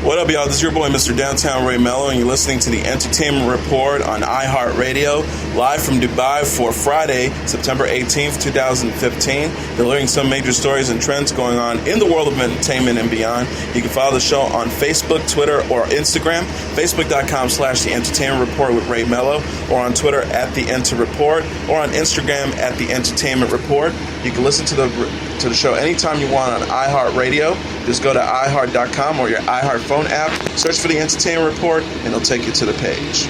What up, y'all? This is your boy, Mr. Downtown Ray Mello, and you're listening to the Entertainment Report on iHeartRadio, live from Dubai for Friday, September 18th, 2015, delivering some major stories and trends going on in the world of entertainment and beyond. You can follow the show on Facebook, Twitter, or Instagram, facebook.com/The Entertainment Report with Ray Mello, or on Twitter @The Enter Report, or on Instagram @The Entertainment Report. You can listen to the show anytime you want on iHeartRadio. Just go to iHeart.com or your iHeart phone app, search for the Entertainment Report, and it'll take you to the page.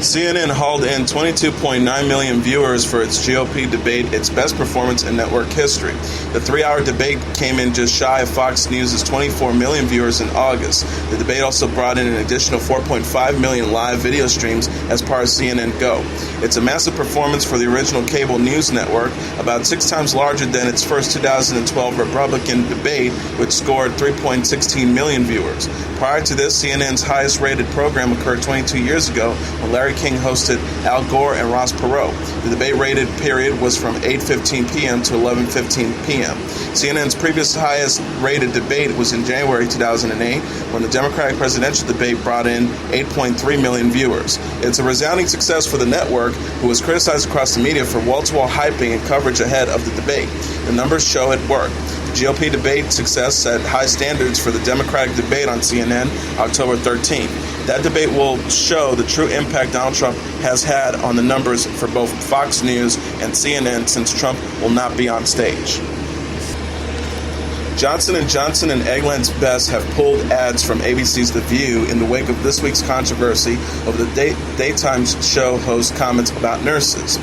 CNN hauled in 22.9 million viewers for its GOP debate, its best performance in network history. The 3-hour debate came in just shy of Fox News' 24 million viewers in August. The debate also brought in an additional 4.5 million live video streams as part of CNN Go. It's a massive performance for the original cable news network, about 6 times larger than its first 2012 Republican debate, which scored 3.16 million viewers. Prior to this, CNN's highest-rated program occurred 22 years ago when Larry King hosted Al Gore and Ross Perot. The debate-rated period was from 8:15 p.m. to 11:15 p.m. CNN's previous highest-rated debate was in January 2008, when the Democratic presidential debate brought in 8.3 million viewers. It's a resounding success for the network, who was criticized across the media for wall-to-wall hyping and coverage ahead of the debate. The numbers show it worked. The GOP debate success set high standards for the Democratic debate on CNN October 13th. That debate will show the true impact Donald Trump has had on the numbers for both Fox News and CNN, since Trump will not be on stage. Johnson & Johnson and Eggland's Best have pulled ads from ABC's The View in the wake of this week's controversy over the daytime show host comments about nurses.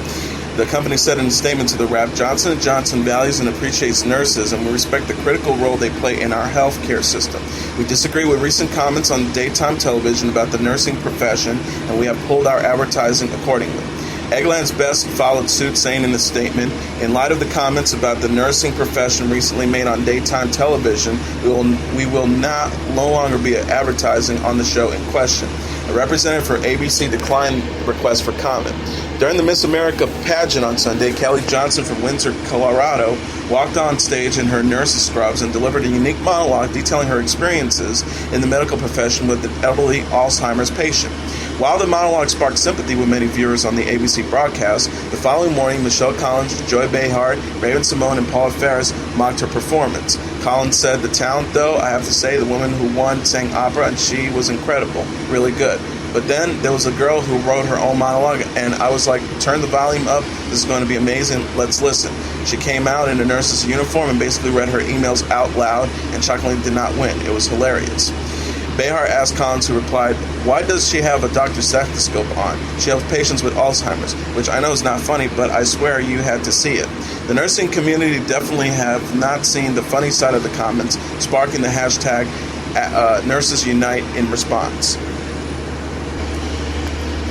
The company said in a statement to the Wrap, Johnson & Johnson values and appreciates nurses, and we respect the critical role they play in our healthcare system. We disagree with recent comments on daytime television about the nursing profession, and we have pulled our advertising accordingly. Eggland's Best followed suit, saying in a statement, in light of the comments about the nursing profession recently made on daytime television, we will no longer be advertising on the show in question. A representative for ABC declined requests for comment. During the Miss America pageant on Sunday, Kelly Johnson from Windsor, Colorado, walked on stage in her nurse's scrubs and delivered a unique monologue detailing her experiences in the medical profession with an elderly Alzheimer's patient. While the monologue sparked sympathy with many viewers on the ABC broadcast, the following morning, Michelle Collins, Joy Behar, Raven Simone, and Paula Ferris mocked her performance. Collins said, "The talent, though, I have to say, the woman who won sang opera, and she was incredible, really good. But then there was a girl who wrote her own monologue, and I was like, turn the volume up, this is going to be amazing, let's listen." She came out in a nurse's uniform and basically read her emails out loud, and shockingly did not win. It was hilarious. Behar asked Collins, who replied, "Why does she have a doctor's stethoscope on? She helps patients with Alzheimer's," which I know is not funny, but I swear you had to see it. The nursing community definitely have not seen the funny side of the comments, sparking the hashtag Nurses Unite in response.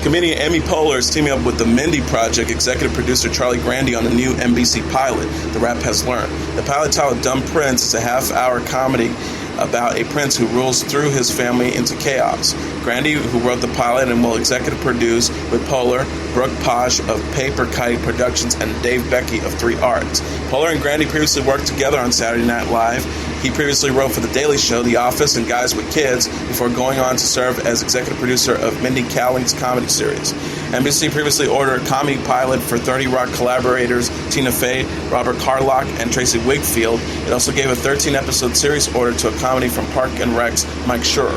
Comedian Amy Poehler is teaming up with the Mindy Project executive producer Charlie Grandy on a new NBC pilot, The Wrap has learned. The pilot, titled Dumb Prince, is a half-hour comedy about a prince who rules through his family into chaos. Grandy, who wrote the pilot and will executive produce with Poehler, Brooke Posh of Paper Kite Productions, and Dave Becky of 3 Arts. Poehler and Grandy previously worked together on Saturday Night Live. He previously wrote for The Daily Show, The Office, and Guys with Kids, before going on to serve as executive producer of Mindy Kaling's comedy series. NBC previously ordered a comedy pilot for 30 Rock collaborators Tina Fey, Robert Carlock, and Tracy Wigfield. It also gave a 13-episode series order to a comedy from Park and Rec's Mike Schur.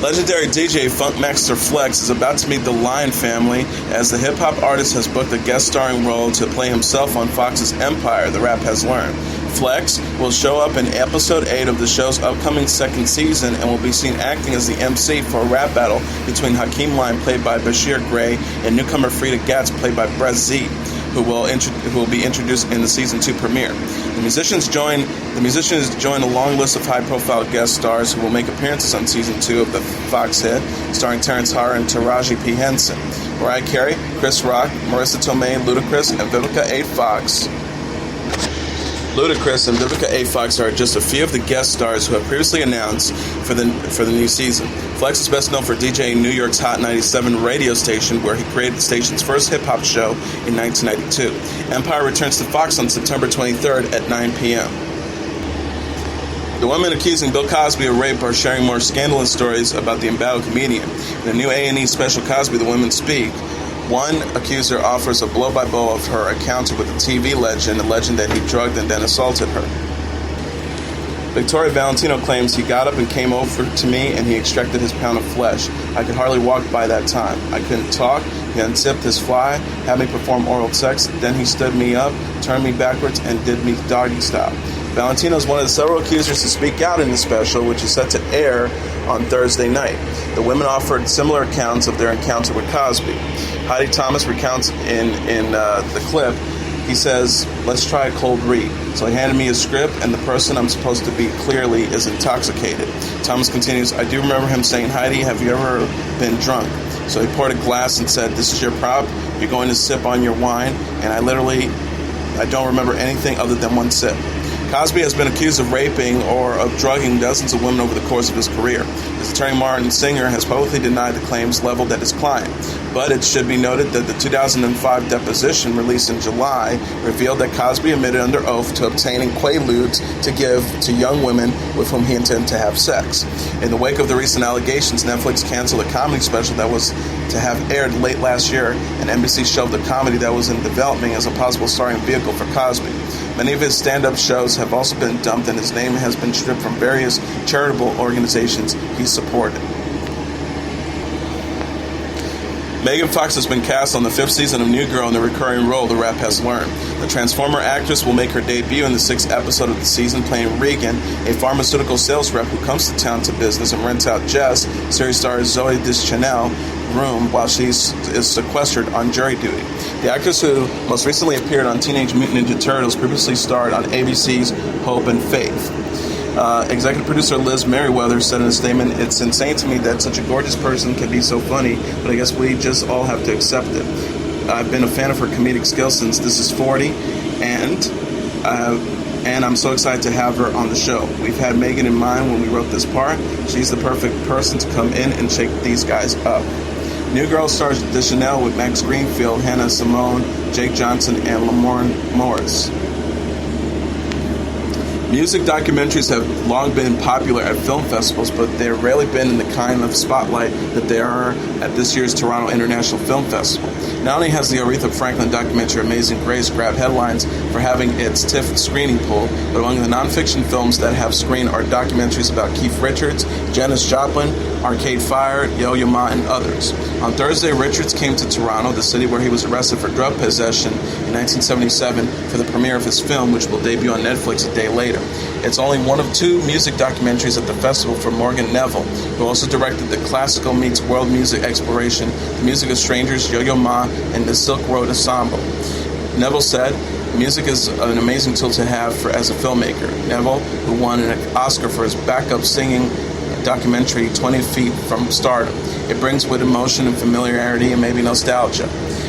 Legendary DJ Funkmaster Flex is about to meet the Lion family, as the hip-hop artist has booked a guest starring role to play himself on Fox's Empire, The Wrap has learned. Flex will show up in episode 8 of the show's upcoming 2nd season and will be seen acting as the MC for a rap battle between Hakeem Lion, played by Bashir Gray, and newcomer Frida Gatz, played by Brett Z, who will be introduced in the season 2 premiere. The musicians join a long list of high-profile guest stars who will make appearances on season 2 of the Fox hit, starring Terrence Harr and Taraji P. Henson. Mariah Carey, Chris Rock, Marissa Tomei, Ludacris, and Vivica A. Fox Ludacris and Vivica A. Fox are just a few of the guest stars who have previously announced for the new season. Flex is best known for DJing New York's Hot 97 radio station, where he created the station's first hip-hop show in 1992. Empire returns to Fox on September 23rd at 9 p.m. The women accusing Bill Cosby of rape are sharing more scandalous stories about the embattled comedian. In the new A&E special Cosby, The Women Speak, one accuser offers a blow-by-blow of her encounter with the TV legend, alleging that he drugged and then assaulted her. Victoria Valentino claims he got up and came over to me and he extracted his pound of flesh. I could hardly walk by that time. I couldn't talk. He unzipped his fly, had me perform oral sex, then he stood me up, turned me backwards, and did me doggy style. Valentino is one of the several accusers to speak out in the special, which is set to air on Thursday night. The women offered similar accounts of their encounter with Cosby. Heidi Thomas recounts in the clip. He says, "Let's try a cold read." So he handed me a script, and the person I'm supposed to be clearly is intoxicated. Thomas continues, "I do remember him saying, 'Heidi, have you ever been drunk?' So he poured a glass and said, 'This is your prop. You're going to sip on your wine.' And I don't remember anything other than one sip." Cosby has been accused of raping or of drugging dozens of women over the course of his career. His attorney Martin Singer has publicly denied the claims leveled at his client. But it should be noted that the 2005 deposition released in July revealed that Cosby admitted under oath to obtaining Quaaludes to give to young women with whom he intended to have sex. In the wake of the recent allegations, Netflix canceled a comedy special that was to have aired late last year, and NBC shelved a comedy that was in development as a possible starring vehicle for Cosby. Many of his stand-up shows have also been dumped, and his name has been stripped from various charitable organizations he supported. Megan Fox has been cast on the 5th season of New Girl in the recurring role The Rap has learned. The Transformer actress will make her debut in the 6th episode of the season, playing Regan, a pharmaceutical sales rep who comes to town to business and rents out Jess, series star Zoe Deschanel, room while she is sequestered on jury duty. The actress, who most recently appeared on Teenage Mutant Ninja Turtles, previously starred on ABC's Hope and Faith. Executive producer Liz Merriweather said in a statement, "It's insane to me that such a gorgeous person can be so funny, but I guess we just all have to accept it. I've been a fan of her comedic skills since This Is 40, and I'm so excited to have her on the show. We've had Megan in mind when we wrote this part. She's the perfect person to come in and shake these guys up." New Girl stars Deschanel with Max Greenfield, Hannah Simone, Jake Johnson, and Lamorne Morris. Music documentaries have long been popular at film festivals, but they've rarely been in the kind of spotlight that they are at this year's Toronto International Film Festival. Not only has the Aretha Franklin documentary Amazing Grace grabbed headlines for having its TIFF screening pool, but among the nonfiction films that have screened are documentaries about Keith Richards, Janis Joplin, Arcade Fire, Yo-Yo Ma, and others. On Thursday, Richards came to Toronto, the city where he was arrested for drug possession in 1977, for the premiere of his film, which will debut on Netflix a day later. It's only one of 2 music documentaries at the festival from Morgan Neville, who also directed the classical meets world music exploration, The Music of Strangers, Yo-Yo Ma, and the Silk Road Ensemble. Neville said, "Music is an amazing tool to have as a filmmaker." Neville, who won an Oscar for his backup singing documentary 20 Feet from Stardom. It brings with emotion and familiarity and maybe nostalgia.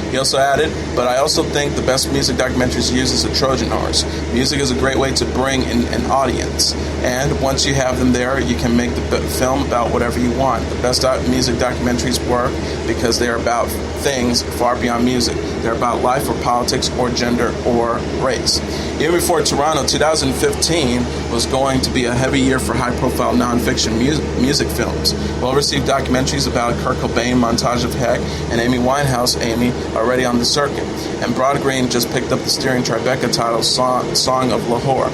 He also added, "But I also think the best music documentaries use is a Trojan horse. Music is a great way to bring in an audience. And once you have them there, you can make the film about whatever you want. The best music documentaries work because they are about things far beyond music. They're about life or politics or gender or race." Even before Toronto, 2015 was going to be a heavy year for high-profile nonfiction music films. Well-received documentaries about Kurt Cobain, Montage of Heck, and Amy Winehouse, Amy, are already on the circuit. And Broad Green just picked up the steering Tribeca title Song of Lahore.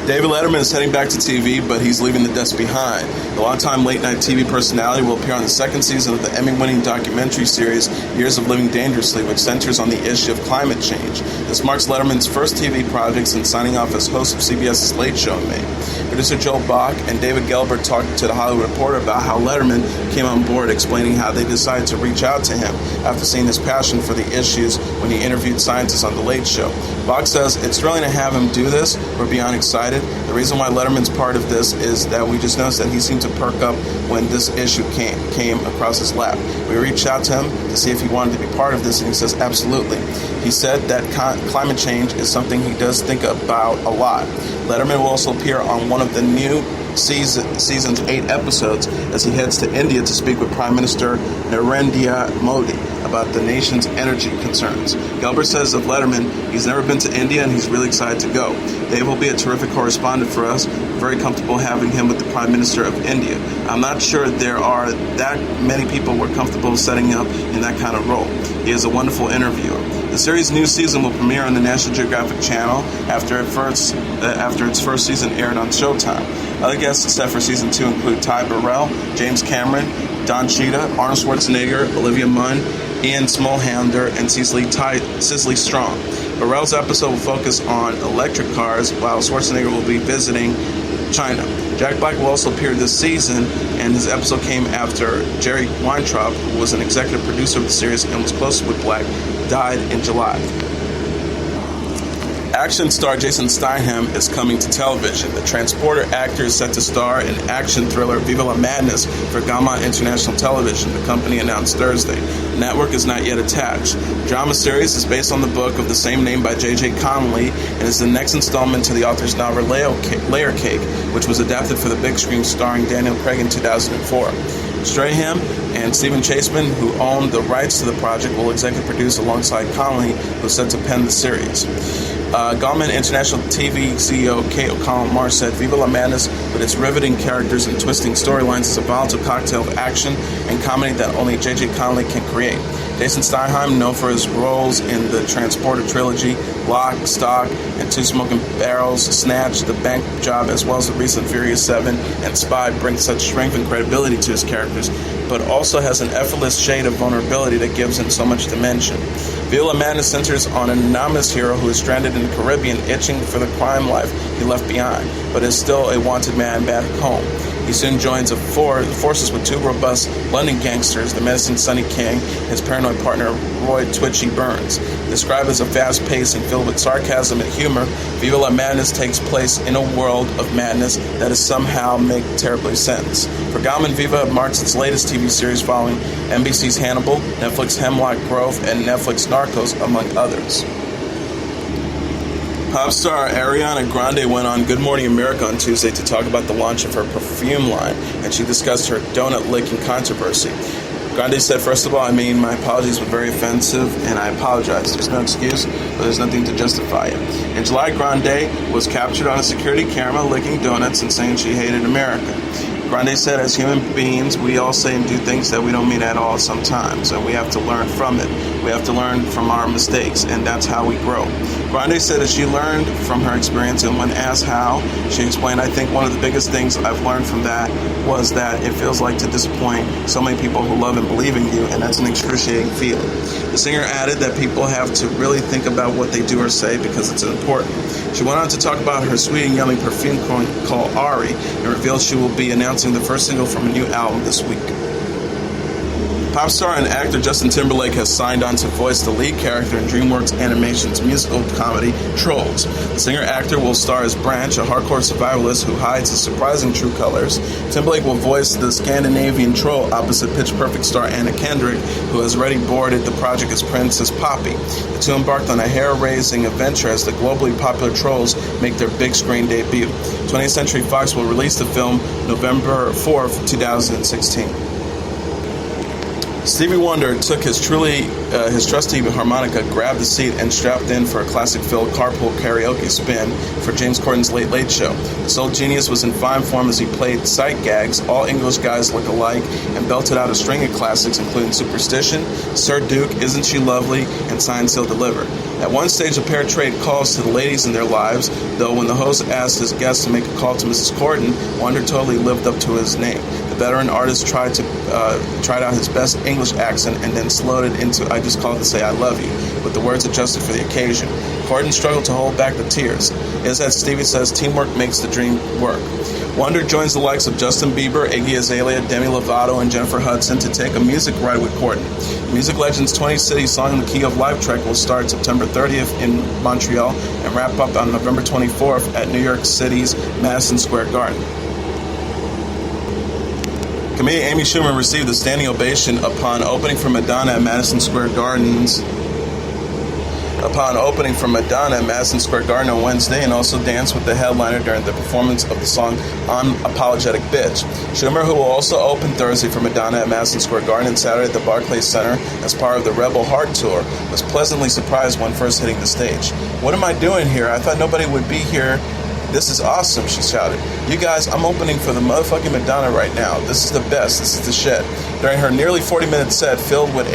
David Letterman is heading back to TV, but he's leaving the desk behind. The longtime late-night TV personality will appear on the 2nd season of the Emmy-winning documentary series Years of Living Dangerously, which centers on the issue of climate change. This marks Letterman's first TV project since signing off as host of CBS's Late Show in May. Producer Joe Bach and David Gelbert talked to The Hollywood Reporter about how Letterman came on board, explaining how they decided to reach out to him after seeing his passion for the issues when he interviewed scientists on The Late Show. Bach says, "It's thrilling to have him do this. We're beyond excited. excited. The reason why Letterman's part of this is that we just noticed that he seemed to perk up when this issue came across his lap. We reached out to him to see if he wanted to be part of this, and he says absolutely. He said that climate change is something he does think about a lot. Letterman will also appear on one of the new season's 8 episodes as he heads to India to speak with Prime Minister Narendra Modi about the nation's energy concerns. Gelber says of Letterman, he's never been to India and he's really excited to go. Dave will be a terrific correspondent for us. Very comfortable having him with the Prime Minister of India. I'm not sure there are that many people we're comfortable setting up in that kind of role. He is a wonderful interviewer. The series' new season will premiere on the National Geographic Channel after its first season aired on Showtime. Other guests set for season 2 include Ty Burrell, James Cameron, Don Cheadle, Arnold Schwarzenegger, Olivia Munn, Ian Smallhander, and Cicely Strong. Burrell's episode will focus on electric cars, while Schwarzenegger will be visiting China. Jack Black will also appear this season, and his episode came after Jerry Weintraub, who was an executive producer of the series and was close with Black, died in July. Action star Jason Statham is coming to television. The Transporter actor is set to star in action thriller Viva la Madness for Gaumont International Television, the company announced Thursday. The network is not yet attached. The drama series is based on the book of the same name by J.J. Connolly and is the next installment to the author's novel Layer Cake, which was adapted for the big screen starring Daniel Craig in 2004. Strahan and Stephen Chaseman, who own the rights to the project, will executive produce alongside Connolly, who is set to pen the series. Gaumont International TV CEO Kate O'Connell-Marsh said, Viva la Madness, with its riveting characters and twisting storylines, is a volatile cocktail of action and comedy that only J.J. Connolly can create. Jason Statham, known for his roles in the Transporter trilogy, Lock, Stock, and Two Smoking Barrels, Snatch, The Bank Job, as well as the recent Furious 7 and Spy, brings such strength and credibility to his characters, but also has an effortless shade of vulnerability that gives him so much dimension. Viva la Madness centers on an anonymous hero who is stranded in the Caribbean, itching for the crime life he left behind, but is still a wanted man back home. He soon joins forces with 2 robust London gangsters, the menacing Sonny King and his paranoid partner Roy Twitchy Burns. Described as a fast-paced and filled with sarcasm and humor, Viva la Madness takes place in a world of madness that is somehow make terribly sense. For Gaumont, Viva marks its latest TV series following NBC's Hannibal, Netflix Hemlock Grove, and Netflix Narcos, among others. Pop star Ariana Grande went on Good Morning America on Tuesday to talk about the launch of her perfume line, and she discussed her donut licking controversy. Grande said, first of all, my apologies were very offensive, and I apologize. There's no excuse, but there's nothing to justify it. In July, Grande was captured on a security camera licking donuts and saying she hated America. Grande said, as human beings, we all say and do things that we don't mean at all sometimes, and we have to learn from it. We have to learn from our mistakes, and that's how we grow. Grande said that she learned from her experience, and when asked how, she explained, I think one of the biggest things I've learned from that was that it feels like to disappoint so many people who love and believe in you, and that's an excruciating feeling. The singer added that people have to really think about what they do or say because it's important. She went on to talk about her sweet and yummy perfume called Ari, and revealed she will be announcing the first single from a new album this week. Pop star and actor Justin Timberlake has signed on to voice the lead character in DreamWorks Animation's musical comedy Trolls. The singer-actor will star as Branch, a hardcore survivalist who hides his surprising true colors. Timberlake will voice the Scandinavian troll opposite Pitch Perfect star Anna Kendrick, who has already boarded the project as Princess Poppy. The two embarked on a hair-raising adventure as the globally popular Trolls make their big screen debut. 20th Century Fox will release the film November 4th, 2016. Stevie Wonder took his trusty harmonica, grabbed the seat, and strapped in for a classic Phil carpool karaoke spin for James Corden's Late Late Show. The soul genius was in fine form as he played sight gags, All English Guys Look Alike, and belted out a string of classics including Superstition, Sir Duke, Isn't She Lovely, and Sign Seal Deliver. At one stage, the pair traded calls to the ladies in their lives, though when the host asked his guest to make a call to Mrs. Corden, Wonder totally lived up to his name. The veteran artist tried out his best English accent and then slowed it into I Just Called to Say I Love You, with the words adjusted for the occasion. Corden struggled to hold back the tears. It is as Stevie says, teamwork makes the dream work. Wonder joins the likes of Justin Bieber, Iggy Azalea, Demi Lovato, and Jennifer Hudson to take a music ride with Courtney. Music Legend's 20 City Song in the Key of Life trek will start September 30th in Montreal and wrap up on November 24th at New York City's Madison Square Garden. Comedian Amy Schumer received a standing ovation upon opening for Madonna at Madison Square Garden on Wednesday, and also danced with the headliner during the performance of the song Unapologetic Bitch. Schumer, who will also open Thursday for Madonna at Madison Square Garden and Saturday at the Barclays Center as part of the Rebel Heart Tour, was pleasantly surprised when first hitting the stage. "What am I doing here? I thought nobody would be here. This is awesome," she shouted. "You guys, I'm opening for the motherfucking Madonna right now. This is the best. This is the shit." During her nearly 40-minute set filled with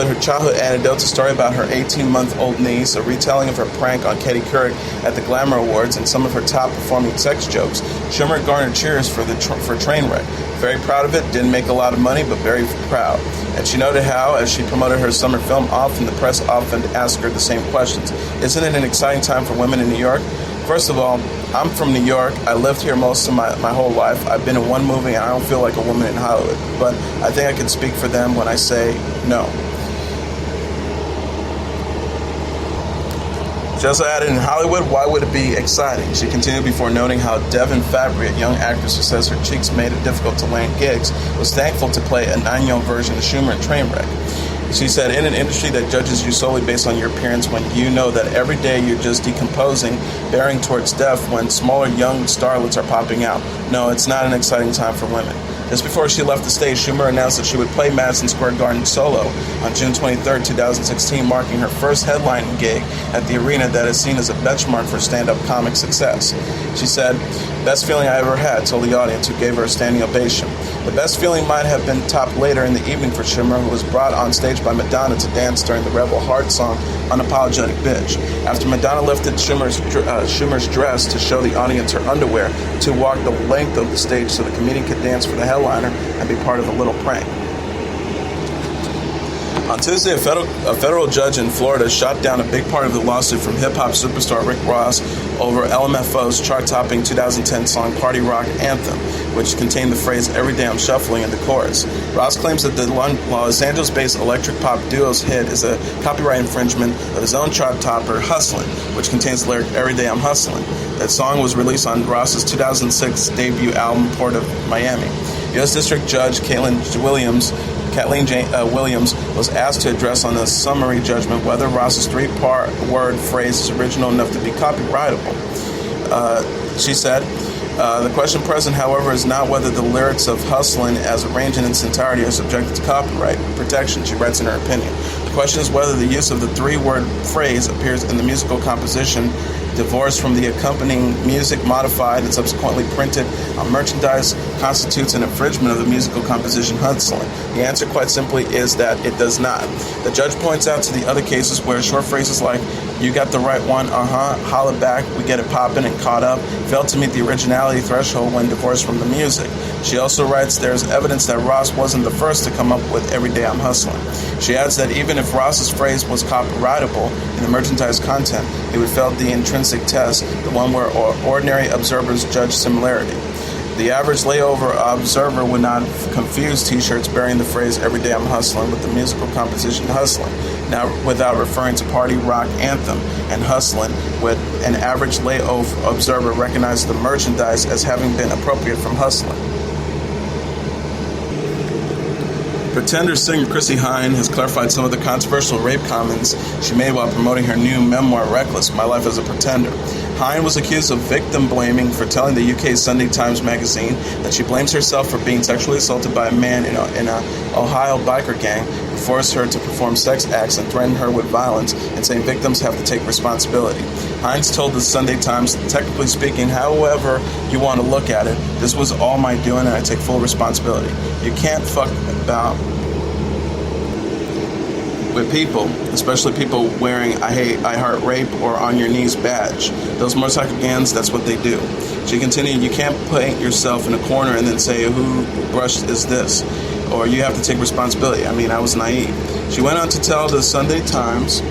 her childhood anecdotes, a story about her 18-month-old niece, a retelling of her prank on Katie Couric at the Glamour Awards, and some of her top-performing sex jokes, Schumer garnered cheers for Trainwreck. Very proud of it, didn't make a lot of money, but very proud. And she noted how, as she promoted her summer film, often the press often asked her the same questions. "Isn't it an exciting time for women in New York?" First of all, I'm from New York. I lived here most of my whole life. I've been in one movie, and I don't feel like a woman in Hollywood. But I think I can speak for them when I say no. She also added, "In Hollywood, why would it be exciting?" She continued before noting how Devin Fabry, a young actress who says her cheeks made it difficult to land gigs, was thankful to play a 9-year-old version of Schumer in Trainwreck. She said, "In an industry that judges you solely based on your appearance, when you know that every day you're just decomposing, bearing towards death, when smaller young starlets are popping out. No, it's not an exciting time for women." Just before she left the stage, Schumer announced that she would play Madison Square Garden solo on June 23, 2016, marking her first headlining gig at the arena that is seen as a benchmark for stand-up comic success. She said, "Best feeling I ever had," told the audience, who gave her a standing ovation. The best feeling might have been topped later in the evening for Schumer, who was brought on stage by Madonna to dance during the Rebel Heart song Unapologetic Bitch. After Madonna lifted Schumer's dress to show the audience her underwear, the two walked the length of the stage so the comedian could dance for the headliner and be part of a little prank. On Tuesday, a federal judge in Florida shot down a big part of the lawsuit from hip-hop superstar Rick Ross over LMFAO's chart-topping 2010 song Party Rock Anthem, which contained the phrase "Every Day I'm Shuffling" in the chorus. Ross claims that the Los Angeles-based electric pop duo's hit is a copyright infringement of his own chart-topper, Hustlin', which contains the lyric "Every Day I'm Hustlin'." That song was released on Ross's 2006 debut album, Port of Miami. U.S. District Judge Kathleen Williams was asked to address on the summary judgment whether Ross's three-part word phrase is original enough to be copyrightable. She said, "The question present, however, is not whether the lyrics of Hustlin' as arranged in its entirety are subjected to copyright protection," she writes in her opinion. "The question is whether the use of the three-word phrase appears in the musical composition, divorced from the accompanying music, modified and subsequently printed on merchandise, constitutes an infringement of the musical composition Hustlin'. The answer, quite simply, is that it does not." The judge points out to the other cases where short phrases like "you got the right one, holla back, we get it poppin', and caught up" failed to meet the originality threshold when divorced from the music. She also writes there is evidence that Ross wasn't the first to come up with "Every Day I'm Hustling." She adds that even if Ross's phrase was copyrightable in the merchandise content, it would fail the intrinsic test, the one where ordinary observers judge similarity. The average layover observer would not confuse T-shirts bearing the phrase "Every Day I'm Hustling" with the musical composition Hustling, now without referring to Party Rock Anthem and Hustling, with an average layover observer recognize the merchandise as having been appropriated from Hustling. Pretender singer Chrissie Hynde has clarified some of the controversial rape comments she made while promoting her new memoir, Reckless: My Life as a Pretender. Hynde was accused of victim blaming for telling the UK's Sunday Times magazine that she blames herself for being sexually assaulted by a man in an Ohio biker gang who forced her to perform sex acts and threatened her with violence, and saying victims have to take responsibility. Hynde told the Sunday Times, "Technically speaking, however you want to look at it, this was all my doing and I take full responsibility. You can't fuck about with people, especially people wearing I Heart Rape or On Your Knees badge. Those motorcycle gangs, that's what they do." She continued, "You can't paint yourself in a corner and then say, who brush is this? Or you have to take responsibility. I mean, I was naive." She went on to tell the Sunday Times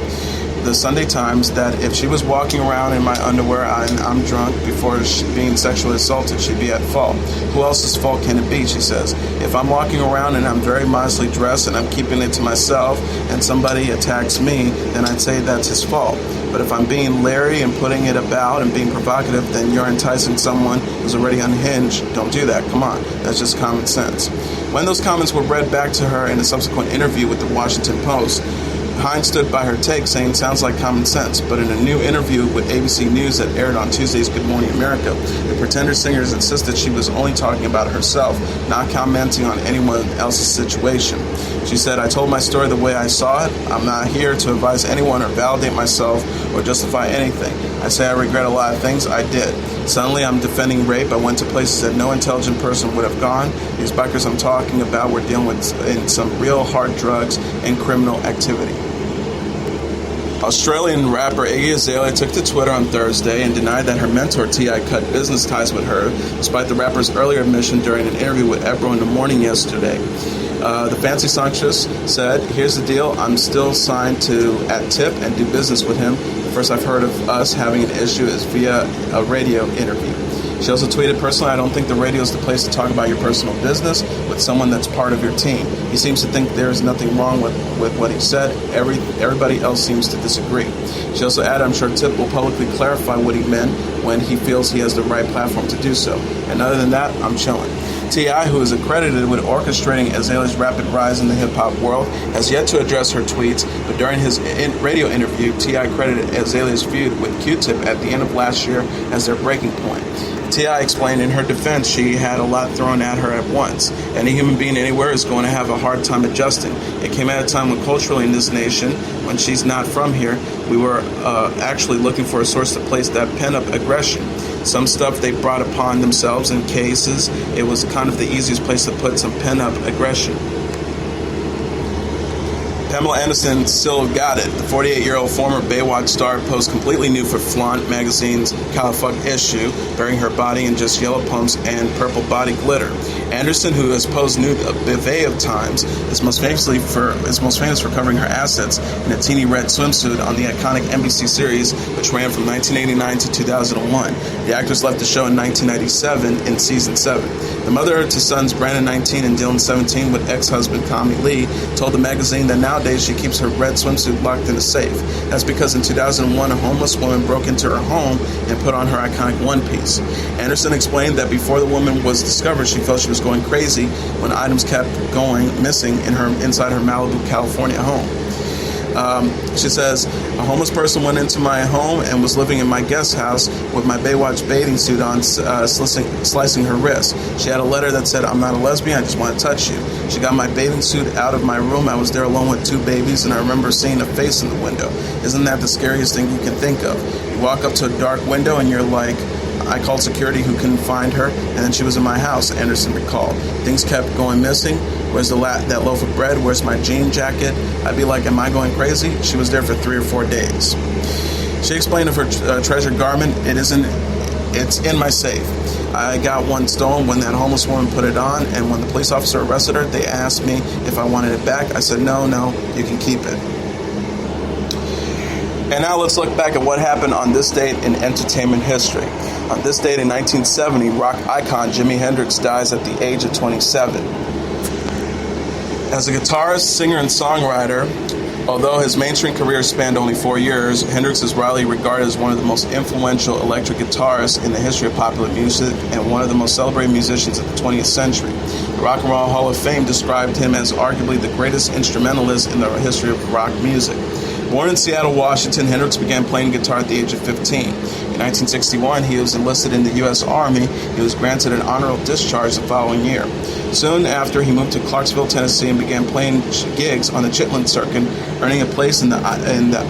the Sunday Times that if she was walking around in my underwear and I'm drunk before being sexually assaulted, she'd be at fault. Who else's fault can it be, she says. If I'm walking around and I'm very modestly dressed and I'm keeping it to myself and somebody attacks me, then I'd say that's his fault. But if I'm being leery and putting it about and being provocative, then you're enticing someone who's already unhinged. Don't do that. Come on. That's just common sense. When those comments were read back to her in a subsequent interview with the Washington Post, Hines stood by her take, saying sounds like common sense. But in a new interview with ABC News that aired on Tuesday's Good Morning America, the Pretender singers insisted she was only talking about herself, not commenting on anyone else's situation. She said, I told my story the way I saw it. I'm not here to advise anyone or validate myself or justify anything. I say I regret a lot of things I did. Suddenly I'm defending rape. I went to places that no intelligent person would have gone. These bikers I'm talking about were dealing with in some real hard drugs and criminal activity. Australian rapper Iggy Azalea took to Twitter on Thursday and denied that her mentor T.I. cut business ties with her, despite the rapper's earlier admission during an interview with Ebro in the Morning yesterday. The fancy songstress said, here's the deal, I'm still signed to at Tip and do business with him. The first I've heard of us having an issue is via a radio interview. She also tweeted, personally, I don't think the radio is the place to talk about your personal business with someone that's part of your team. He seems to think there is nothing wrong with what he said. Everybody else seems to disagree. She also added, I'm sure Tip will publicly clarify what he meant when he feels he has the right platform to do so. And other than that, I'm chilling. T.I., who is accredited with orchestrating Azalea's rapid rise in the hip-hop world, has yet to address her tweets, but during his radio interview, T.I. credited Azalea's feud with Q-Tip at the end of last year as their breaking point. T.I. explained in her defense she had a lot thrown at her at once. Any human being anywhere is going to have a hard time adjusting. It came at a time when culturally in this nation, when she's not from here, we were actually looking for a source to place that pent-up aggression. Some stuff they brought upon themselves in cases, it was kind of the easiest place to put some pent-up aggression. Pamela Anderson still got it. The 48-year-old former Baywatch star posed completely nude for Flaunt magazine's Califuck issue, burying her body in just yellow pumps and purple body glitter. Anderson, who has posed nude a bevy of times, is most famous for covering her assets in a teeny red swimsuit on the iconic NBC series, which ran from 1989 to 2001. The actress left the show in 1997 in season 7. The mother to sons Brandon 19 and Dylan 17 with ex-husband Kami Lee told the magazine that nowadays she keeps her red swimsuit locked in a safe. That's because in 2001 a homeless woman broke into her home and put on her iconic one-piece. Anderson explained that before the woman was discovered, she felt she was going crazy when items kept going missing inside her Malibu, California home. She says, a homeless person went into my home and was living in my guest house with my Baywatch bathing suit on, slicing her wrist. She had a letter that said, I'm not a lesbian, I just want to touch you. She got my bathing suit out of my room. I was there alone with 2 babies, and I remember seeing a face in the window. Isn't that the scariest thing you can think of? You walk up to a dark window and you're like, I called security who couldn't find her, and then she was in my house, Anderson recalled. Things kept going missing. Where's that loaf of bread? Where's my jean jacket? I'd be like, am I going crazy? She was there for 3 or 4 days. She explained of her treasured garment, it's in my safe. I got one stolen when that homeless woman put it on, and when the police officer arrested her, they asked me if I wanted it back. I said, no, you can keep it. And now let's look back at what happened on this date in entertainment history. On this date in 1970, rock icon Jimi Hendrix dies at the age of 27. As a guitarist, singer, and songwriter, although his mainstream career spanned only 4 years, Hendrix is widely regarded as one of the most influential electric guitarists in the history of popular music and one of the most celebrated musicians of the 20th century. The Rock and Roll Hall of Fame described him as arguably the greatest instrumentalist in the history of rock music. Born in Seattle, Washington, Hendrix began playing guitar at the age of 15. In 1961, he was enlisted in the U.S. Army. He was granted an honorable discharge the following year. Soon after, he moved to Clarksville, Tennessee, and began playing gigs on the Chitlin circuit, earning a place in the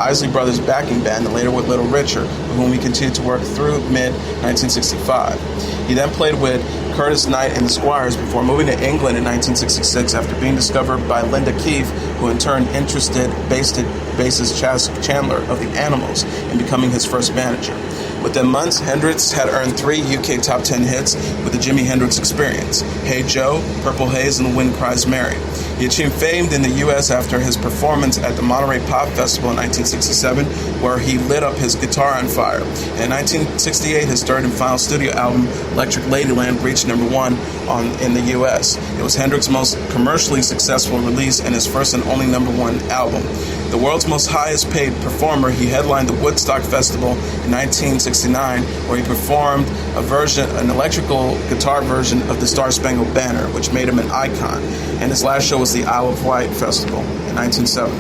Isley Brothers backing band, and later with Little Richard, with whom he continued to work through mid-1965. He then played with Curtis Knight and the Squires before moving to England in 1966 after being discovered by Linda Keefe, who in turn interested bassist Chas Chandler of the Animals in becoming his first manager. Within months, Hendrix had earned 3 UK top 10 hits with the Jimi Hendrix Experience: Hey Joe, Purple Haze, and The Wind Cries Mary. He achieved fame in the U.S. after his performance at the Monterey Pop Festival in 1967, where he lit up his guitar on fire. In 1968, his third and final studio album, Electric Ladyland, reached number one in the U.S. It was Hendrix's most commercially successful release and his first and only number one album. The world's most highest paid performer, he headlined the Woodstock Festival in 1969, where he performed an electrical guitar version of the Star Spangled Banner, which made him an icon. And his last show was the Isle of Wight Festival in 1970.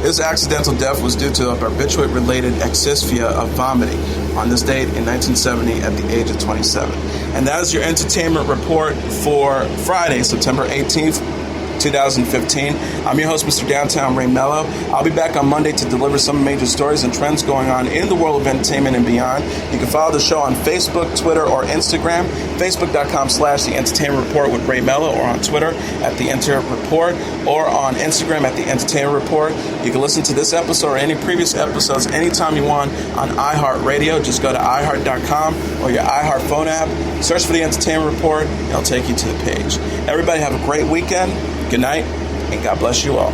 His accidental death was due to a barbiturate-related asphyxia of vomiting on this date in 1970 at the age of 27. And that is your entertainment report for Friday, September 18th, 2015. I'm your host, Mr. Downtown Ray Mello. I'll be back on Monday to deliver some major stories and trends going on in the world of entertainment and beyond. You can follow the show on Facebook, Twitter, or Instagram. Facebook.com/The Entertainment Report with Ray Mello, or on Twitter at The Enter Report, or on Instagram at The Entertainment Report. You can listen to this episode or any previous episodes anytime you want on iHeartRadio. Just go to iHeart.com or your iHeart phone app. Search for The Entertainment Report, and it'll take you to the page. Everybody have a great weekend. Good night, and God bless you all.